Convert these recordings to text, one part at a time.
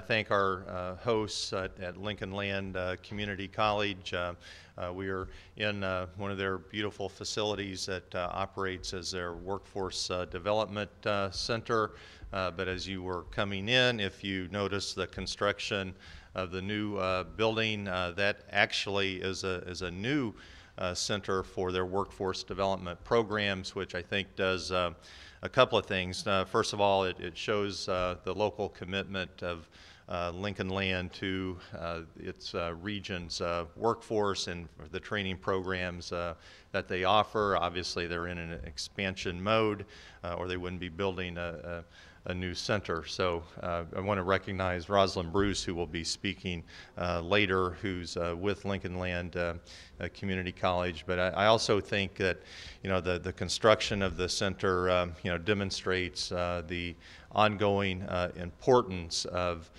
thank our hosts at Lincoln Land Community College. We are in one of their beautiful facilities that operates as their workforce development center. But as you were coming in, if you notice the construction of the new building, that actually is a new center for their workforce development programs, which I think does a couple of things. First of all, it shows the local commitment of Lincoln Land to its region's workforce and the training programs that they offer. Obviously, they're in an expansion mode, or they wouldn't be building a new center. So I want to recognize Rosalind Bruce, who will be speaking later, who's with Lincoln Land Community College. But I also think that, the construction of the center, demonstrates the ongoing importance of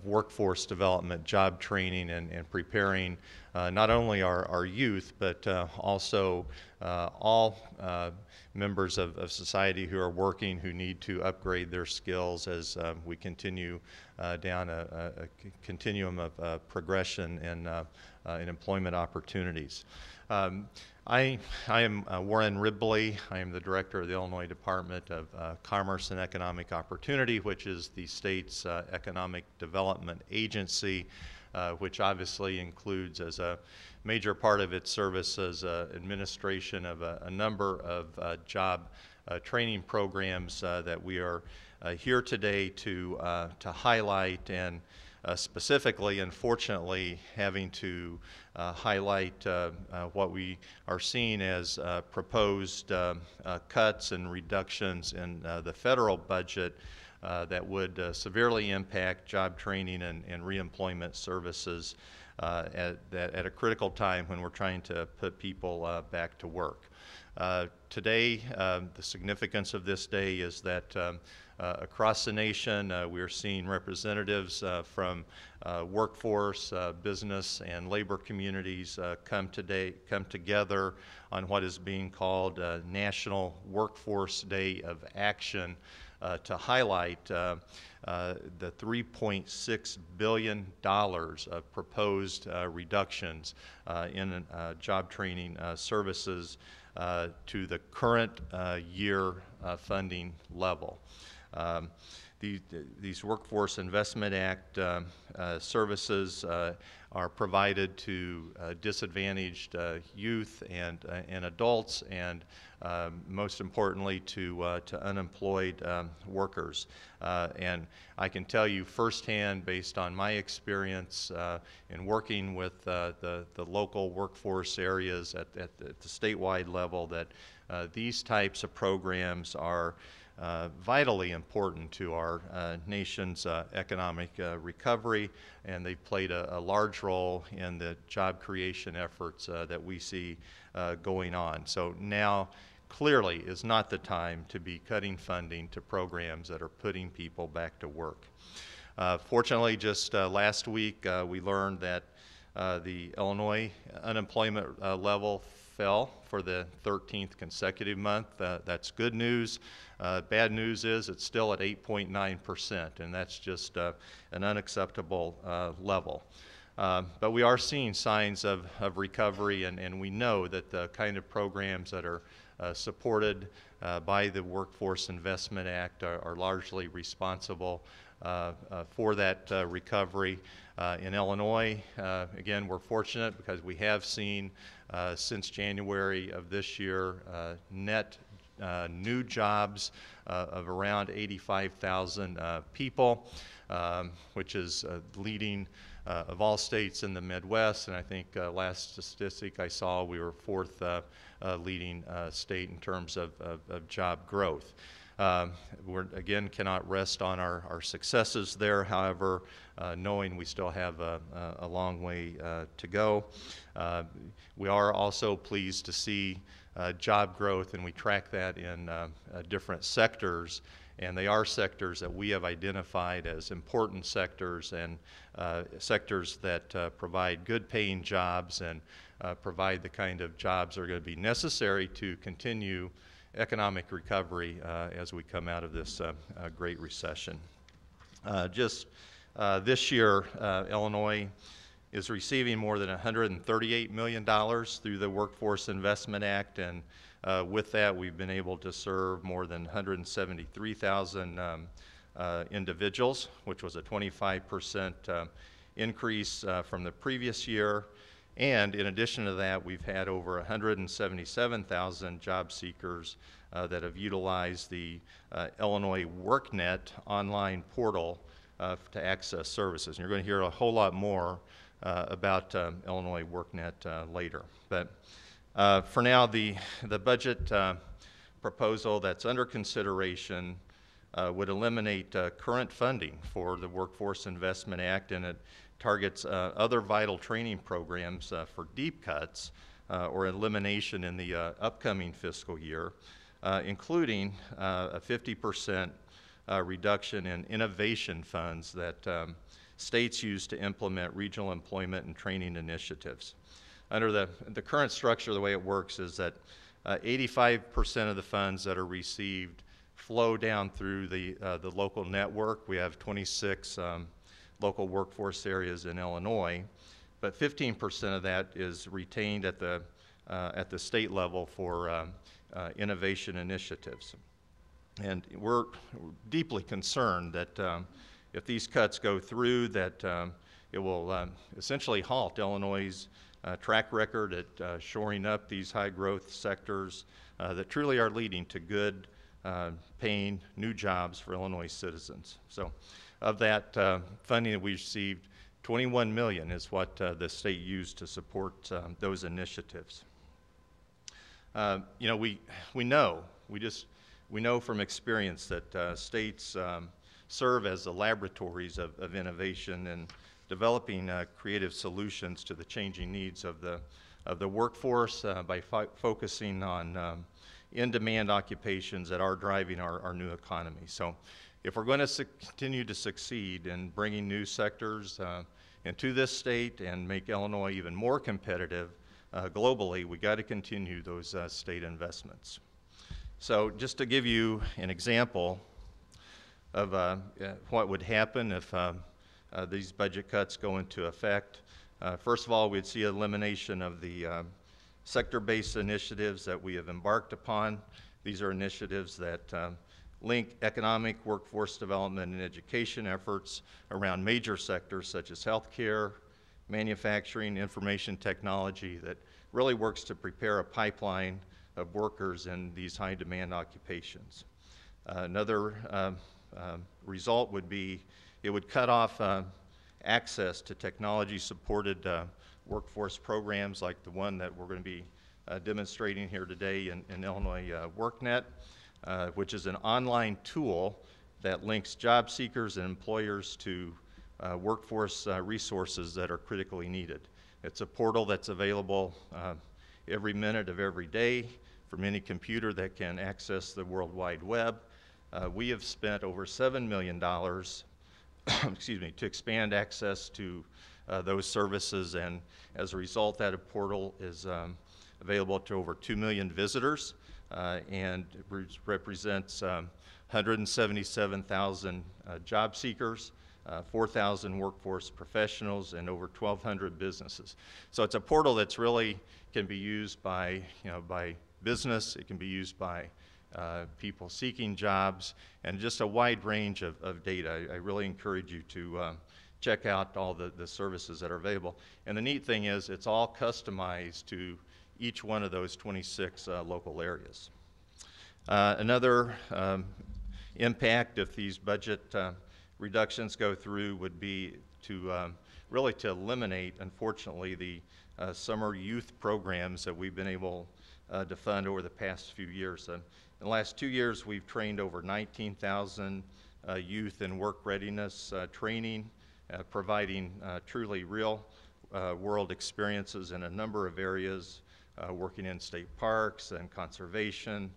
workforce development, job training, and preparing not only our youth, but also all members of society who are working, who need to upgrade their skills as we continue down a continuum of progression in employment opportunities. I am Warren Ribley. I am the director of the Illinois Department of Commerce and Economic Opportunity, which is the state's economic development agency, which obviously includes as a major part of its services administration of a number of job training programs that we are here today to highlight, and specifically, unfortunately, having to highlight what we are seeing as proposed cuts and reductions in the federal budget that would severely impact job training and reemployment services at a critical time when we're trying to put people back to work. Today, the significance of this day is that across the nation, we're seeing representatives from workforce, business, and labor communities come together on what is being called National Workforce Day of Action to highlight the $3.6 billion of proposed reductions in job training services to the current year funding level. These Workforce Investment Act services are provided to disadvantaged youth and adults, and most importantly to unemployed workers. And I can tell you firsthand, based on my experience in working with the local workforce areas at the statewide level, that these types of programs are vitally important to our nation's economic recovery, and they've played a large role in the job creation efforts that we see going on. So now clearly is not the time to be cutting funding to programs that are putting people back to work. Fortunately, just last week we learned that the Illinois unemployment level fell for the 13th consecutive month. That's good news. Bad news is it's still at 8.9%, and that's just an unacceptable level. But we are seeing signs of recovery, and we know that the kind of programs that are supported by the Workforce Investment Act are largely responsible for that recovery. In Illinois, again, we're fortunate because we have seen since January of this year net new jobs of around 85,000 people, which is leading of all states in the Midwest, and I think last statistic I saw, we were fourth leading state in terms of job growth. We again cannot rest on our successes there, however, knowing we still have a long way to go. We are also pleased to see job growth, and we track that in different sectors, and they are sectors that we have identified as important sectors, and sectors that provide good paying jobs and provide the kind of jobs that are going to be necessary to continue economic recovery as we come out of this great recession. Just This year, Illinois is receiving more than $138 million through the Workforce Investment Act, and with that, we've been able to serve more than 173,000 individuals, which was a 25% increase from the previous year. And in addition to that, we've had over 177,000 job seekers that have utilized the Illinois WorkNet online portal to access services. And you're going to hear a whole lot more about Illinois WorkNet later. But for now, the budget proposal that's under consideration would eliminate current funding for the Workforce Investment Act, and it targets other vital training programs for deep cuts or elimination in the upcoming fiscal year, including a 50% reduction in innovation funds that states use to implement regional employment and training initiatives. Under the current structure, the way it works is that 85% of the funds that are received flow down through the local network. We have 26 local workforce areas in Illinois, but 15% of that is retained at the state level for innovation initiatives. And we're deeply concerned that if these cuts go through, that it will essentially halt Illinois' track record at shoring up these high growth sectors that truly are leading to good paying new jobs for Illinois citizens. So of that funding that we received, $21 million is what the state used to support those initiatives. You know, we know from experience that states serve as the laboratories of innovation and developing creative solutions to the changing needs of the workforce by focusing on in-demand occupations that are driving our new economy. So if we're going to continue to succeed in bringing new sectors into this state and make Illinois even more competitive globally, we got to continue those state investments. So just to give you an example of what would happen if these budget cuts go into effect, first of all, we'd see elimination of the sector-based initiatives that we have embarked upon. These are initiatives that link economic, workforce development, and education efforts around major sectors such as healthcare, manufacturing, information technology, that really works to prepare a pipeline of workers in these high-demand occupations. Another result would be it would cut off access to technology-supported workforce programs like the one that we're going to be demonstrating here today in Illinois WorkNet, which is an online tool that links job seekers and employers to workforce resources that are critically needed. It's a portal that's available every minute of every day from any computer that can access the World Wide Web. We have spent over $7 million excuse me, to expand access to those services, and as a result, that portal is available to over 2 million visitors and represents 177,000 job seekers, 4,000 workforce professionals, and over 1,200 businesses. So it's a portal that's really can be used by, by business, it can be used by people seeking jobs, and just a wide range of data. I really encourage you to check out all the services that are available. And the neat thing is it's all customized to each one of those 26 local areas. Another impact if these budget reductions go through would be to really to eliminate, unfortunately, the summer youth programs that we've been able to fund over the past few years. In the last 2 years, we've trained over 19,000 youth in work readiness training, providing truly real world experiences in a number of areas, working in state parks and conservation,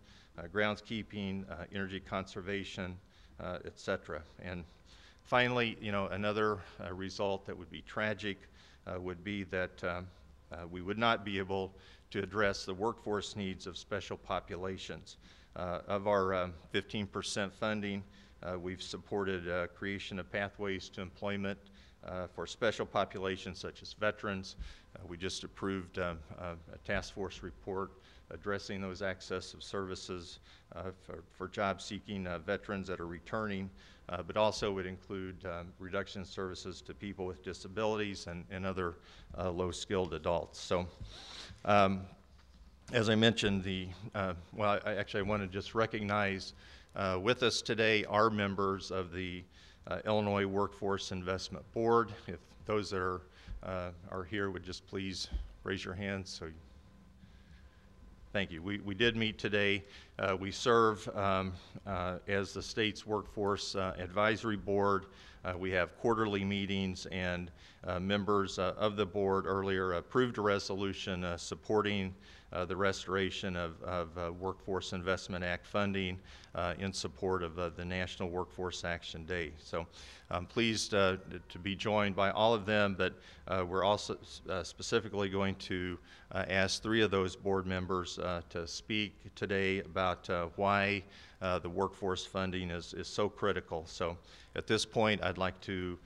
groundskeeping, energy conservation, et cetera. And finally, another result that would be tragic would be that we would not be able to address the workforce needs of special populations. Of our 15% funding, We've supported creation of pathways to employment for special populations such as veterans. We just approved a task force report addressing those access of services for job-seeking veterans that are returning, but also would include reduction in services to people with disabilities and other low-skilled adults. So, as I mentioned, I want to just recognize with us today are members of the Illinois Workforce Investment Board. If those that are here would just please raise your hands. So, thank you. We did meet today. We serve as the state's Workforce Advisory Board. We have quarterly meetings, and members of the board earlier approved a resolution supporting the restoration of Workforce Investment Act funding in support of the National Workforce Action Day. So I'm pleased to be joined by all of them, but we're also specifically going to ask 3 of those board members to speak today about why the workforce funding is so critical. So at this point, I'd like to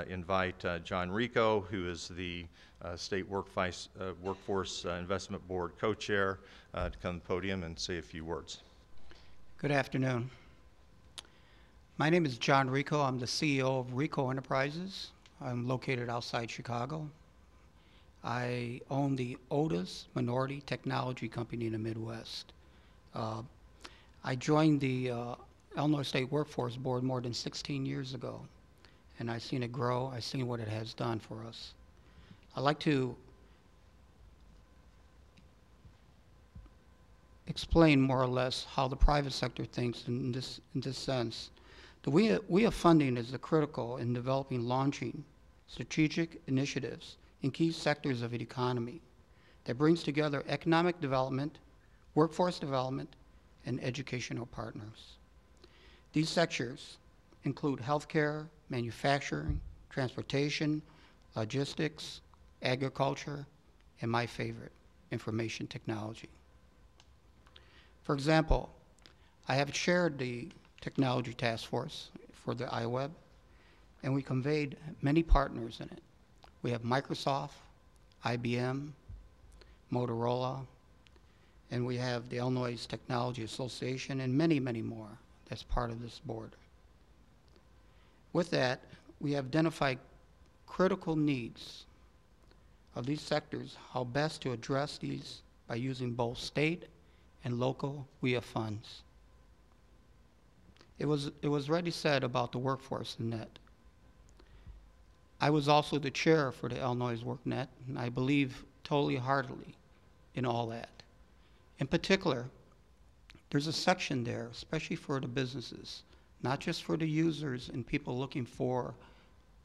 invite John Rico, who is the State Workforce Investment Board co-chair, to come to the podium and say a few words. Good afternoon. My name is John Rico. I'm the CEO of Rico Enterprises. I'm located outside Chicago. I own the oldest minority technology company in the Midwest. I joined the Illinois State Workforce Board more than 16 years ago, and I've seen it grow. I've seen what it has done for us. I'd like to explain more or less how the private sector thinks in this sense. The WIA funding is critical in developing, launching strategic initiatives in key sectors of the economy that brings together economic development, workforce development, and educational partners. These sectors include healthcare, manufacturing, transportation, logistics, agriculture, and my favorite, information technology. For example, I have chaired the technology task force for the iWeb, and we conveyed many partners in it. We have Microsoft, IBM, Motorola, and we have the Illinois Technology Association, and many, many more that's part of this board. With that, we have identified critical needs of these sectors, how best to address these by using both state and local WIA funds. It was already said about the workforce net. I was also the chair for the Illinois WorkNet, and I believe totally heartily in all that. In particular, there's a section there, especially for the businesses, not just for the users and people looking for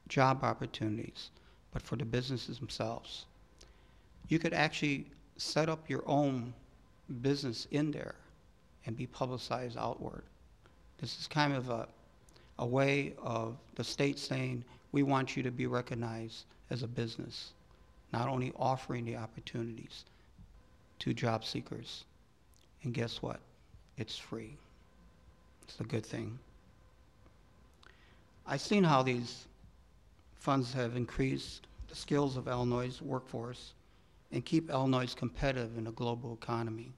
job opportunities, but for the businesses themselves. You could actually set up your own business in there and be publicized outward. This is kind of a way of the state saying, we want you to be recognized as a business, not only offering the opportunities to job seekers. And guess what? It's free. It's a good thing. I've seen how these funds have increased the skills of Illinois' workforce and keep Illinois competitive in a global economy.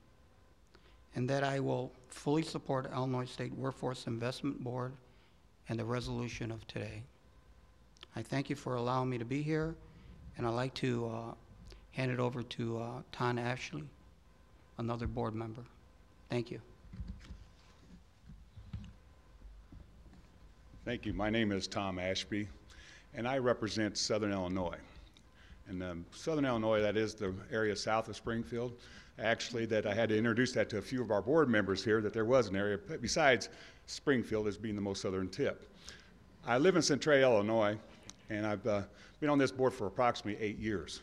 And that I will fully support Illinois State Workforce Investment Board and the resolution of today. I thank you for allowing me to be here, and I'd like to hand it over to Tom Ashley, another board member. Thank you. Thank you. My name is Tom Ashby, and I represent Southern Illinois. And Southern Illinois, that is the area south of Springfield. Actually, that I had to introduce that to a few of our board members here, that there was an area besides Springfield as being the most southern tip. I live in Centralia, Illinois, and I've been on this board for approximately 8 years.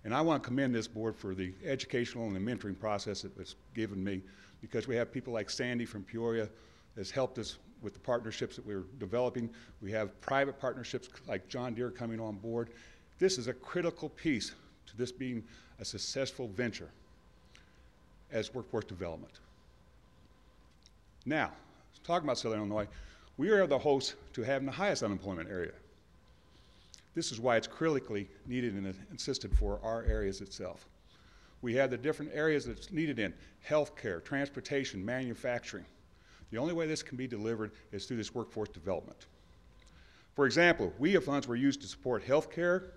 And I want to commend this board for the educational and the mentoring process that was given me, because we have people like Sandy from Peoria that's helped us with the partnerships that we're developing. We have private partnerships like John Deere coming on board. This is a critical piece to this being a successful venture as workforce development. Now, talking about Southern Illinois, We are the host to having the highest unemployment area. This is why it's critically needed and insisted for our areas itself. We have the different areas that it's needed in: healthcare, transportation, manufacturing. The only way this can be delivered is through this workforce development. For example, WIA funds were used to support healthcare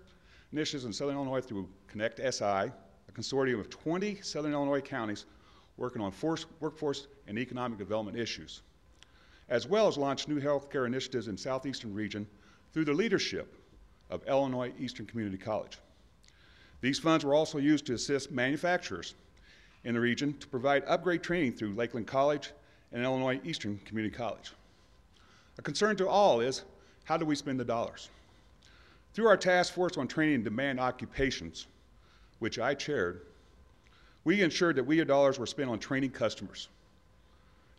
initiatives in Southern Illinois through Connect SI, a consortium of 20 Southern Illinois counties working on workforce and economic development issues, as well as launch new healthcare initiatives in Southeastern region through the leadership of Illinois Eastern Community College. These funds were also used to assist manufacturers in the region to provide upgrade training through Lakeland College and Illinois Eastern Community College. A concern to all is, how do we spend the dollars? Through our task force on training in demand occupations, which I chaired, we ensured that WIA dollars were spent on training customers.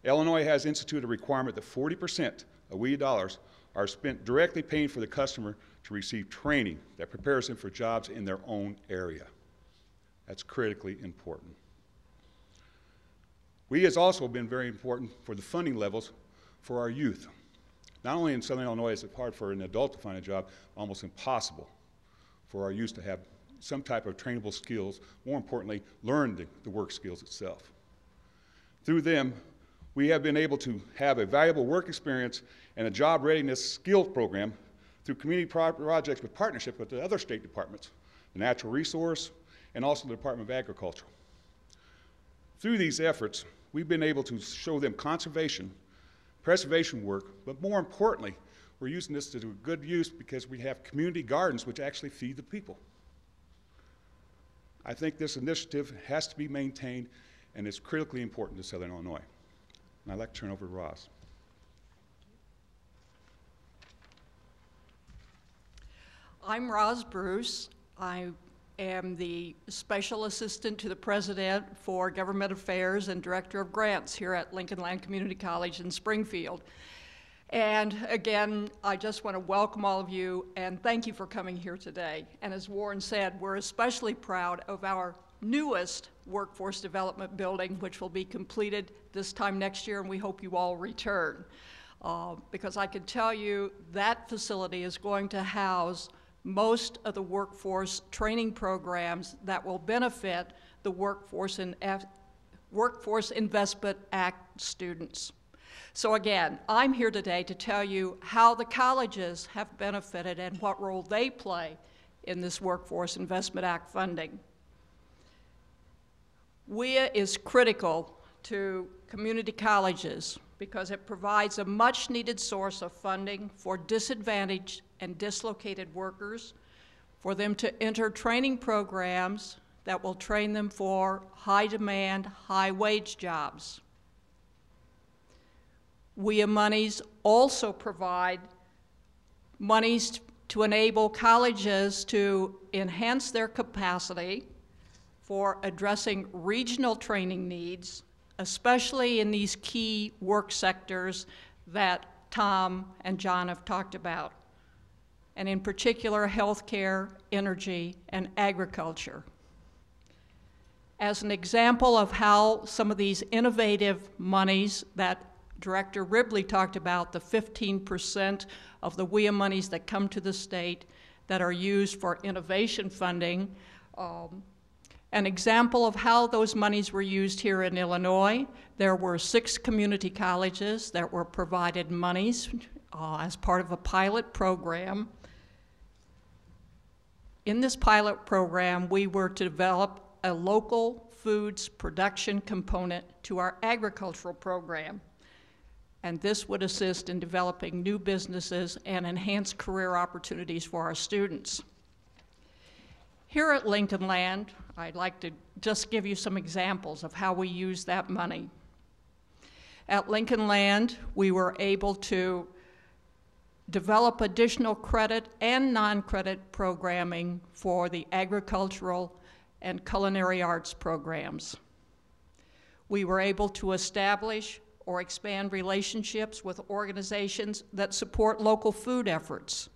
Illinois has instituted a requirement that 40% of WIA dollars are spent directly paying for the customer to receive training that prepares them for jobs in their own area. That's critically important. WIA has also been very important for the funding levels for our youth. Not only in Southern Illinois is it hard for an adult to find a job, almost impossible for our youth to have some type of trainable skills, more importantly, learn the work skills itself. Through them, we have been able to have a valuable work experience and a job readiness skills program through community projects with partnership with the other state departments, the Natural Resource, and also the Department of Agriculture. Through these efforts, we've been able to show them conservation, preservation work, but more importantly, we're using this to do good use because we have community gardens which actually feed the people. I think this initiative has to be maintained and is critically important to Southern Illinois. And I'd like to turn over to Roz. I'm Roz Bruce. I am the Special Assistant to the President for Government Affairs and Director of Grants here at Lincoln Land Community College in Springfield. And again, I just want to welcome all of you and thank you for coming here today. And as Warren said, we're especially proud of our newest workforce development building, which will be completed this time next year, and we hope you all return. Because I can tell you that facility is going to house most of the workforce training programs that will benefit the Workforce Investment Act students. So again, I'm here today to tell you how the colleges have benefited and what role they play in this Workforce Investment Act funding. WIA is critical to community colleges because it provides a much-needed source of funding for disadvantaged and dislocated workers, for them to enter training programs that will train them for high-demand, high-wage jobs. WIA monies also provide monies to enable colleges to enhance their capacity for addressing regional training needs, especially in these key work sectors that Tom and John have talked about, and in particular, healthcare, energy, and agriculture. As an example of how some of these innovative monies that Director Ribley talked about, the 15% of the WIA monies that come to the state that are used for innovation funding, an example of how those monies were used here in Illinois, there were 6 community colleges that were provided monies as part of a pilot program. In this pilot program, we were to develop a local foods production component to our agricultural program. And this would assist in developing new businesses and enhance career opportunities for our students. Here at Lincoln Land, I'd like to just give you some examples of how we use that money. At Lincoln Land, we were able to develop additional credit and non-credit programming for the agricultural and culinary arts programs. We were able to establish or expand relationships with organizations that support local food efforts.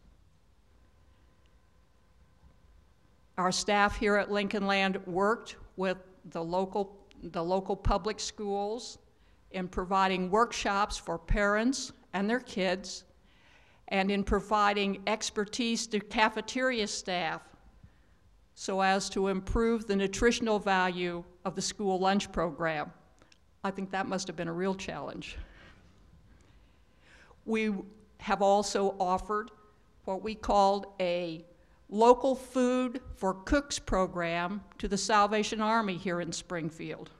Our staff here at Lincoln Land worked with the local public schools in providing workshops for parents and their kids, and in providing expertise to cafeteria staff so as to improve the nutritional value of the school lunch program. I think that must have been a real challenge. We have also offered what we called a local food for cooks program to the Salvation Army here in Springfield.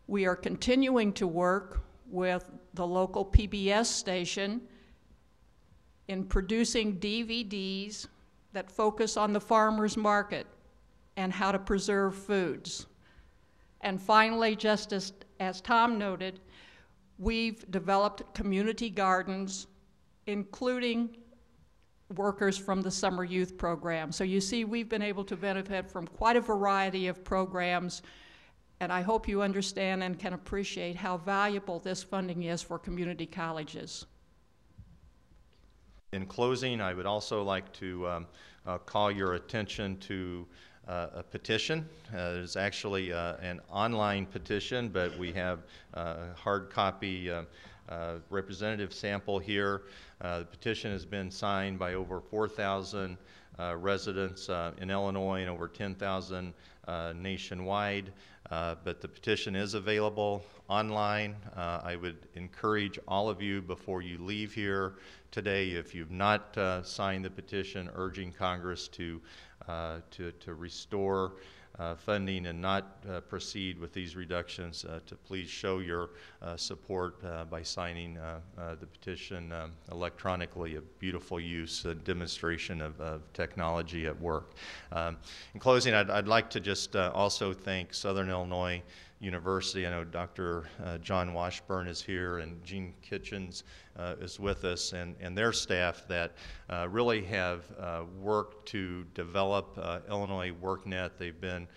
We are continuing to work with the local PBS station in producing DVDs that focus on the farmer's market and how to preserve foods. And finally, just as Tom noted, we've developed community gardens, including workers from the summer youth program. So you see, we've been able to benefit from quite a variety of programs, and I hope you understand and can appreciate how valuable this funding is for community colleges. In closing, I would also like to call your attention to a petition. There's actually an online petition, but we have a hard copy representative sample here. The petition has been signed by over 4,000 residents in Illinois and over 10,000 nationwide. But the petition is available online. I would encourage all of you, before you leave here today, if you've not signed the petition urging Congress to restore funding and not proceed with these reductions, to please show your support by signing the petition electronically. A beautiful use, a demonstration of technology at work. In closing, I'd like to just also thank Southern Illinois University. I know Dr. John Washburn is here, and Gene Kitchens is with us, and their staff that really have worked to develop Illinois WorkNet. They've been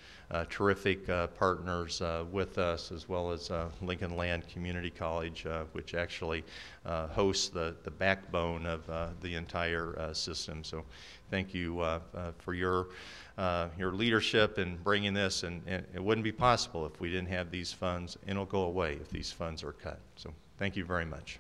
terrific partners with us, as well as Lincoln Land Community College, which actually hosts the backbone of the entire system. So thank you for your leadership in bringing this, and it wouldn't be possible if we didn't have these funds, and it'll go away if these funds are cut. So thank you very much.